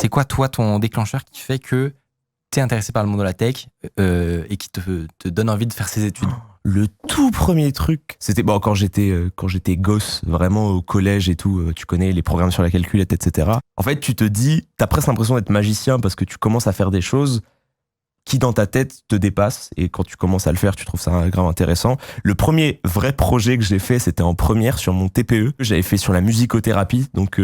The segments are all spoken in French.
C'est quoi, toi, ton déclencheur qui fait que t'es intéressé par le monde de la tech et qui te donne envie de faire ces études? Le tout premier truc, c'était quand j'étais gosse, vraiment au collège et tout, tu connais les programmes sur la calculette, etc. En fait, tu te dis, t'as presque l'impression d'être magicien parce que tu commences à faire des choses qui dans ta tête te dépassent, et quand tu commences à le faire, tu trouves ça grave intéressant. Le premier vrai projet que j'ai fait, c'était en première sur mon TPE. J'avais fait sur la musicothérapie, donc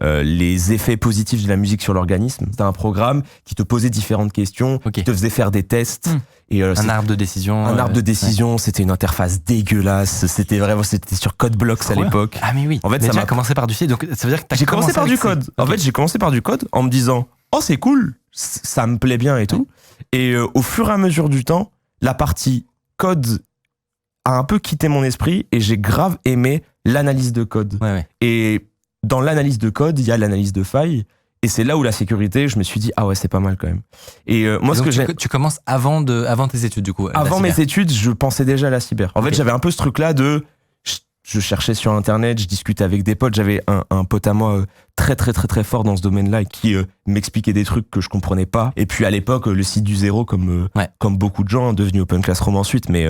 les effets positifs de la musique sur l'organisme. C'était un programme qui te posait différentes questions, qui te faisait faire des tests. Et un arbre de décision. Un arbre de décision, c'était une interface dégueulasse. C'était sur CodeBlocks à l'époque. Ah mais oui. En fait, ça m'a commencé par du C, donc ça veut dire que j'ai commencé par du code. En fait, j'ai commencé par du code en me disant, oh c'est cool, ça me plaît bien et tout. Et au fur et à mesure du temps, la partie code a un peu quitté mon esprit et j'ai grave aimé l'analyse de code. Et dans l'analyse de code, il y a l'analyse de failles. Et c'est là où la sécurité, je me suis dit, ah ouais, c'est pas mal quand même. Et moi, tu commences avant tes études, du coup. Avant mes études, je pensais déjà à la cyber. En fait, j'avais un peu ce truc-là de, je cherchais sur Internet, je discutais avec des potes. J'avais un pote à moi très très très très fort dans ce domaine-là qui m'expliquait des trucs que je comprenais pas. Et puis à l'époque, le site du zéro, comme beaucoup de gens, devenu Open Classroom ensuite, mais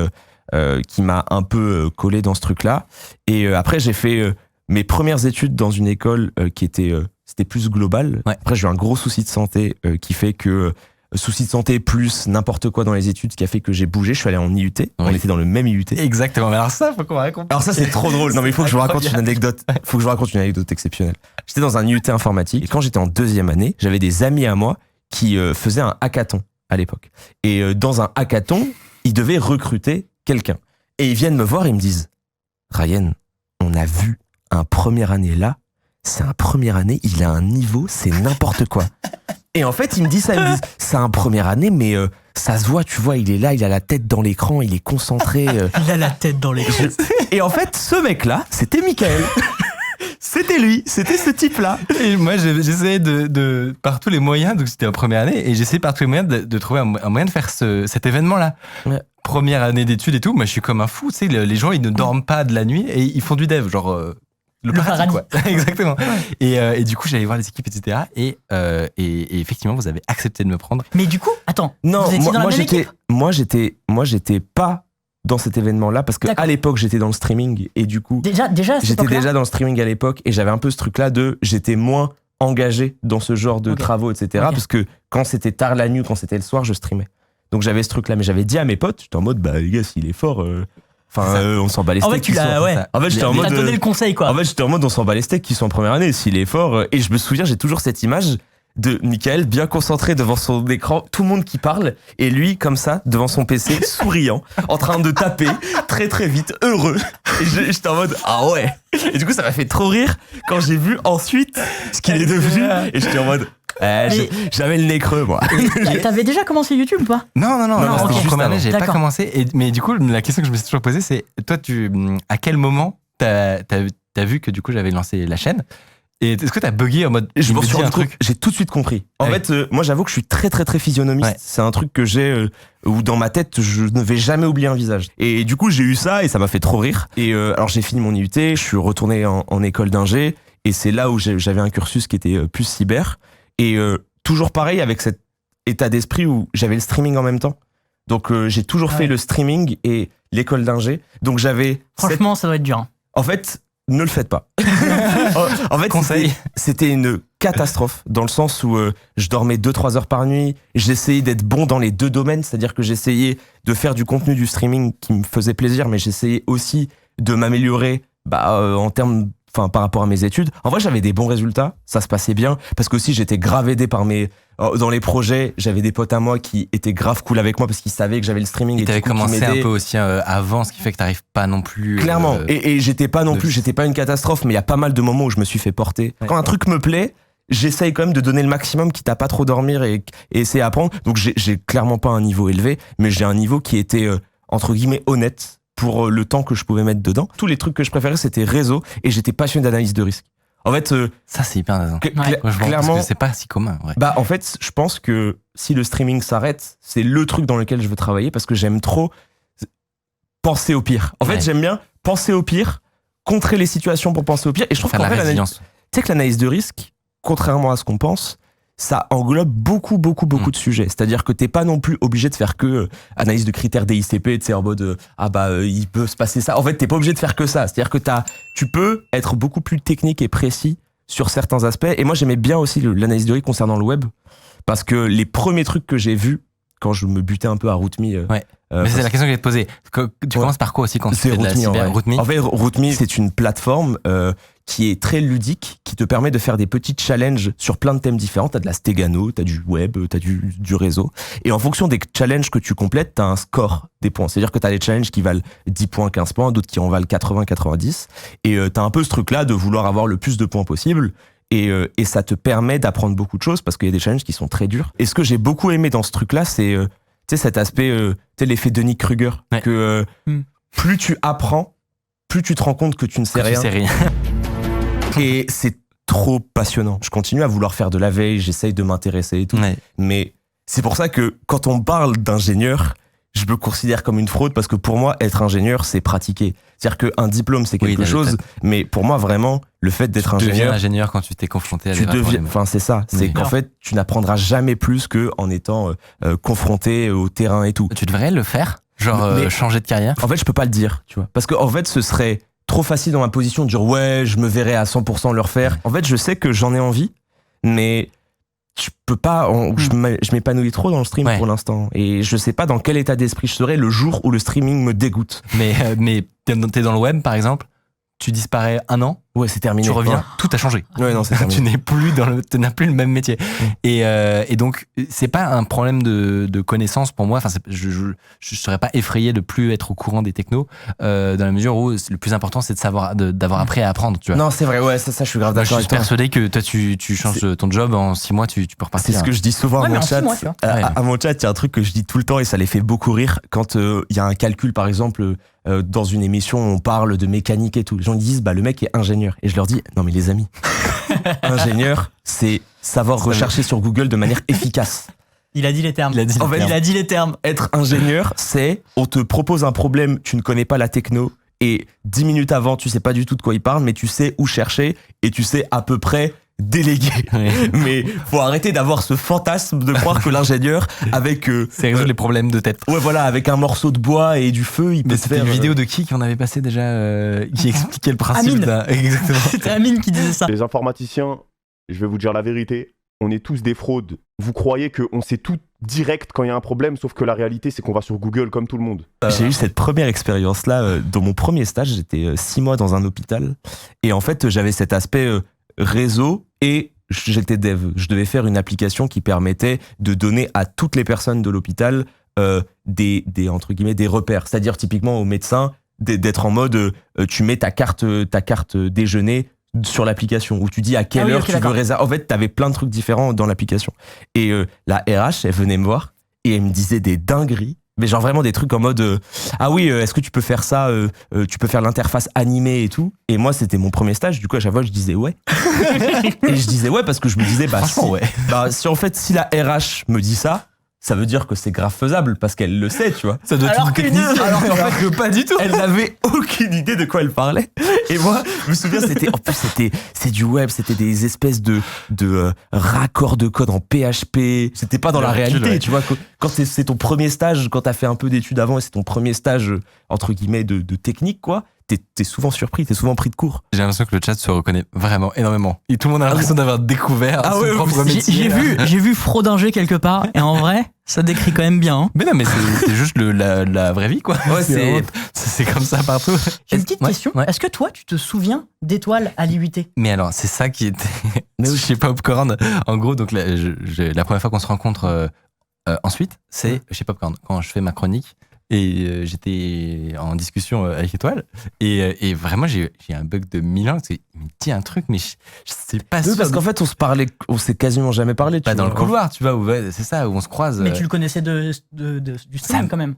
qui m'a un peu collé dans ce truc-là. Et après, j'ai fait mes premières études dans une école qui était c'était plus global. Après, j'ai eu un gros souci de santé qui fait que souci de santé plus n'importe quoi dans les études, ce qui a fait que j'ai bougé. Je suis allé en IUT. On était dans le même IUT. Exactement. Mais alors ça, faut qu'on raconte. Alors ça, c'est trop drôle. Non, mais il faut que je vous raconte une anecdote. Faut que je vous raconte une anecdote exceptionnelle. J'étais dans un IUT informatique et quand j'étais en deuxième année, j'avais des amis à moi qui faisaient un hackathon à l'époque. Et dans un hackathon, ils devaient recruter quelqu'un. Et ils viennent me voir et ils me disent, Ryan, on a vu un première année là. C'est un première année, il a un niveau, c'est n'importe quoi. Et en fait, il me dit ça, c'est un première année, mais ça se voit, tu vois, il est là, il a la tête dans l'écran, il est concentré. Il a la tête dans l'écran. Et en fait, ce mec-là, c'était Michael. C'était lui, c'était ce type-là. Et moi, j'essayais de par tous les moyens, donc c'était en première année, et j'essayais par tous les moyens de trouver un moyen de faire cet événement-là. Ouais. Première année d'études et tout, moi je suis comme un fou, tu sais, les gens ils ne dorment pas de la nuit et ils font du dev, genre... Le paradis, quoi. Exactement. Et du coup, j'allais voir les équipes, etc. Et effectivement, vous avez accepté de me prendre. Mais du coup, attends. Non, moi, j'étais pas dans cet événement-là parce que à l'époque, j'étais dans le streaming et du coup, j'étais déjà dans le streaming à l'époque et j'avais un peu ce truc-là de, j'étais moins engagé dans ce genre de travaux, etc. Parce que quand c'était tard la nuit, quand c'était le soir, je streamais. Donc j'avais ce truc-là, mais j'avais dit à mes potes, j'étais en mode, bah les gars, s'il est fort. On s'en bat les steaks. En fait, j'étais en mode. T'as donné le conseil, quoi. En fait, j'étais en mode, on s'en bat les steaks qui sont en première année, s'il est fort. Et je me souviens, j'ai toujours cette image de Michael bien concentré devant son écran, tout le monde qui parle, et lui, comme ça, devant son PC, souriant, en train de taper très très vite, heureux. Et j'étais en mode, ah ouais. Et du coup, ça m'a fait trop rire quand j'ai vu ensuite ce qu'il est devenu. Et j'étais en mode, j'avais le nez creux, moi. T'avais déjà commencé YouTube ou pas? Non, c'était juste première année, j'avais pas commencé. Mais du coup, la question que je me suis toujours posée, c'est toi, à quel moment t'as vu que du coup j'avais lancé la chaîne? Et est-ce que t'as bugué en mode je me suis rendu compte, j'ai tout de suite compris. En fait, moi j'avoue que je suis très très très physionomiste. Ouais. C'est un truc que j'ai où dans ma tête je ne vais jamais oublier un visage. Et du coup j'ai eu ça et ça m'a fait trop rire. Et alors j'ai fini mon IUT, je suis retourné en école d'ingé et c'est là où j'avais un cursus qui était plus cyber. Et toujours pareil avec cet état d'esprit où j'avais le streaming en même temps. Donc j'ai toujours fait le streaming et l'école d'ingé. Donc j'avais... Franchement, ça doit être dur. Hein. En fait, ne le faites pas. En fait, c'était une catastrophe dans le sens où je dormais 2-3 heures par nuit. J'essayais d'être bon dans les deux domaines, c'est-à-dire que j'essayais de faire du contenu du streaming qui me faisait plaisir, mais j'essayais aussi de m'améliorer en termes... Enfin, par rapport à mes études. En vrai, j'avais des bons résultats, ça se passait bien, parce qu'aussi j'étais grave aidé par dans les projets, j'avais des potes à moi qui étaient grave cool avec moi parce qu'ils savaient que j'avais le streaming. Et t'avais commencé un peu aussi avant, ce qui fait que t'arrives pas non plus... Clairement, et j'étais pas non plus, j'étais pas une catastrophe, mais il y a pas mal de moments où je me suis fait porter. Ouais. Quand un truc me plaît, j'essaye quand même de donner le maximum, quitte à pas trop dormir et essayer d'apprendre. Donc j'ai clairement pas un niveau élevé, mais j'ai un niveau qui était, entre guillemets, honnête, pour le temps que je pouvais mettre dedans. Tous les trucs que je préférais, c'était réseau, et j'étais passionné d'analyse de risque. En fait, ça c'est hyper intéressant. Clairement, parce que c'est pas si commun. Ouais. En fait, je pense que si le streaming s'arrête, c'est le truc dans lequel je veux travailler parce que j'aime trop penser au pire. En fait, j'aime bien penser au pire, contrer les situations pour penser au pire, et je trouve qu'en fait, tu sais que l'analyse de risque, contrairement à ce qu'on pense, ça englobe beaucoup de sujets. C'est-à-dire que t'es pas non plus obligé de faire que analyse de critères DICP, tu sais, en mode il peut se passer ça. En fait, t'es pas obligé de faire que ça. C'est-à-dire que tu peux être beaucoup plus technique et précis sur certains aspects. Et moi, j'aimais bien aussi l'analyse de risque concernant le web, parce que les premiers trucs que j'ai vus quand je me butais un peu à RootMe. Mais c'est la question que je vais te poser. Tu commences par quoi aussi quand tu fais de la cyber? RootMe. En fait, RootMe, c'est une plateforme qui est très ludique, qui te permet de faire des petits challenges sur plein de thèmes différents. T'as de la stégano, t'as du web, t'as du réseau. Et en fonction des challenges que tu complètes, t'as un score des points. C'est-à-dire que t'as des challenges qui valent 10 points, 15 points, d'autres qui en valent 80, 90. Et t'as un peu ce truc-là de vouloir avoir le plus de points possible. Et ça te permet d'apprendre beaucoup de choses parce qu'il y a des challenges qui sont très durs. Et ce que j'ai beaucoup aimé dans ce truc-là, c'est cet aspect, l'effet Denis Kruger. Ouais. Que plus tu apprends, plus tu te rends compte que tu ne sais rien. Et c'est trop passionnant. Je continue à vouloir faire de la veille, j'essaye de m'intéresser et tout. Ouais. Mais c'est pour ça que quand on parle d'ingénieur, je me considère comme une fraude parce que pour moi, être ingénieur, c'est pratiquer. C'est-à-dire qu'un diplôme, c'est quelque chose, mais pour moi, vraiment, le fait d'être ingénieur... Tu deviens ingénieur quand tu t'es confronté à des problèmes. Enfin, c'est ça. C'est qu'en fait, tu n'apprendras jamais plus qu'en étant confronté au terrain et tout. Tu devrais le faire, changer de carrière. En fait, je peux pas le dire, tu vois. Parce qu'en fait, ce serait trop facile dans ma position de dire « Ouais, je me verrais à 100% le refaire ». En fait, je sais que j'en ai envie, mais... je peux pas, je m'épanouis trop dans le stream pour l'instant et je sais pas dans quel état d'esprit je serai le jour où le streaming me dégoûte. Mais t'es dans le web par exemple, tu disparais 1 an, ouais c'est terminé. Tu reviens, tout a changé. Ouais non c'est terminé. Tu n'as plus le même métier. Et donc c'est pas un problème de connaissance pour moi. Enfin je serais pas effrayé de plus être au courant des technos dans la mesure où le plus important c'est de savoir d'avoir appris à apprendre. Tu vois. Non c'est vrai ouais ça je suis grave d'accord. Je suis persuadé que toi tu changes ton job en 6 mois tu peux repartir. C'est ce que je dis souvent à mon chat. À mon chat il y a un truc que je dis tout le temps et ça les fait beaucoup rire quand il y a un calcul par exemple. Dans une émission, on parle de mécanique et tout. Les gens disent, le mec est ingénieur. Et je leur dis, non mais les amis, ingénieur, c'est savoir rechercher sur Google de manière efficace. Il a dit les termes. Il a dit les termes. Être ingénieur, c'est, on te propose un problème, tu ne connais pas la techno, et 10 minutes avant, tu sais pas du tout de quoi il parle, mais tu sais où chercher, et tu sais à peu près délégué. Mais faut arrêter d'avoir ce fantasme de croire que l'ingénieur avec c'est résoudre les problèmes de tête. Ouais voilà, avec un morceau de bois et du feu, il peut faire une vidéo de qui qu'on avait passé déjà qui expliquait le principe d'un... Exactement. C'était Amine qui disait ça. Les informaticiens, je vais vous dire la vérité, on est tous des fraudes. Vous croyez qu'on sait tout direct quand il y a un problème, sauf que la réalité c'est qu'on va sur Google comme tout le monde. J'ai eu cette première expérience là dans mon premier stage, j'étais 6 mois dans un hôpital et en fait j'avais cet aspect réseau et j'étais dev. Je devais faire une application qui permettait de donner à toutes les personnes de l'hôpital des entre guillemets des repères. C'est-à-dire typiquement aux médecins d'être en mode tu mets ta carte déjeuner sur l'application où tu dis à quelle heure tu veux réserver. En fait, t'avais plein de trucs différents dans l'application. Et la RH, elle venait me voir et elle me disait des dingueries. Mais genre vraiment des trucs en mode est-ce que tu peux faire ça tu peux faire l'interface animée et tout. Et moi c'était mon premier stage, du coup à chaque fois je disais ouais. Et je disais ouais parce que je me disais si en fait si la RH me dit ça veut dire que c'est grave faisable parce qu'elle le sait, tu vois. Ça doit être une technicienne. Alors que pas du tout. Elle n'avait aucune idée de quoi elle parlait. Et moi, je me souviens, c'est du web, c'était des espèces de raccords de code en PHP. C'était pas dans la réalité, tu vois. Quand c'est ton premier stage, quand t'as fait un peu d'études avant et c'est ton premier stage, entre guillemets, de technique, quoi. T'es souvent surpris, t'es souvent pris de court. J'ai l'impression que le chat se reconnaît vraiment énormément. Et tout le monde a l'impression d'avoir découvert son propre métier. J'ai vu fraudinger quelque part, et en vrai, ça décrit quand même bien. Hein. Mais non, mais c'est juste la vraie vie, quoi. Ouais, c'est comme ça partout. J'ai une petite question. Ouais. Est-ce que toi, tu te souviens d'Étoile à l'IUT ? Mais alors, c'est ça qui était chez Popcorn. En gros, donc la première fois qu'on se rencontre ensuite, c'est chez Popcorn. Quand je fais ma chronique, et j'étais en discussion avec Étoile et vraiment j'ai un bug de 1000 ans. Il me dit un truc mais je sais pas sûr. Parce qu'en fait on s'est quasiment jamais parlé. Pas dans le couloir, tu vois, c'est ça, où on se croise. Mais tu le connaissais du stream quand même.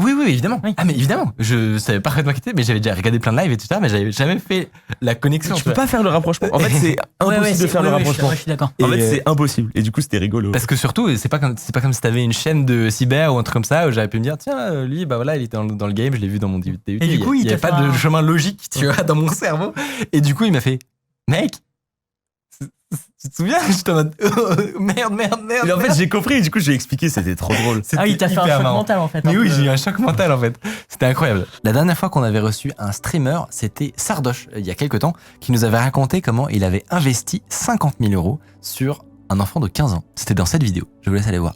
Oui, évidemment. Oui. Ah, mais évidemment. Je savais parfaitement qui c'était, mais j'avais déjà regardé plein de lives et tout ça, mais j'avais jamais fait la connexion. Tu peux pas faire le rapprochement. En fait, c'est impossible de faire le rapprochement. Je suis d'accord. En fait, c'est impossible. Et du coup, c'était rigolo. Parce que surtout, c'est pas comme si t'avais une chaîne de cyber ou un truc comme ça où j'avais pu me dire, tiens, lui, il était dans le game, je l'ai vu dans mon DUT. Et du coup, il y a pas de chemin logique, tu vois, dans mon cerveau. Et du coup, il m'a fait, mec, Tu te souviens? J'étais en mode merde. Mais en fait, j'ai compris et du coup, j'ai expliqué, c'était trop drôle. Ah oui, t'as fait un hyper choc marrant. mental en fait. Mais un oui, peu. j'ai eu un choc mental en fait. C'était incroyable. La dernière fois qu'on avait reçu un streamer, c'était Sardoche, il y a quelques temps, qui nous avait raconté comment il avait investi 50 000 € sur un enfant de 15 ans. C'était dans cette vidéo. Je vous laisse aller voir.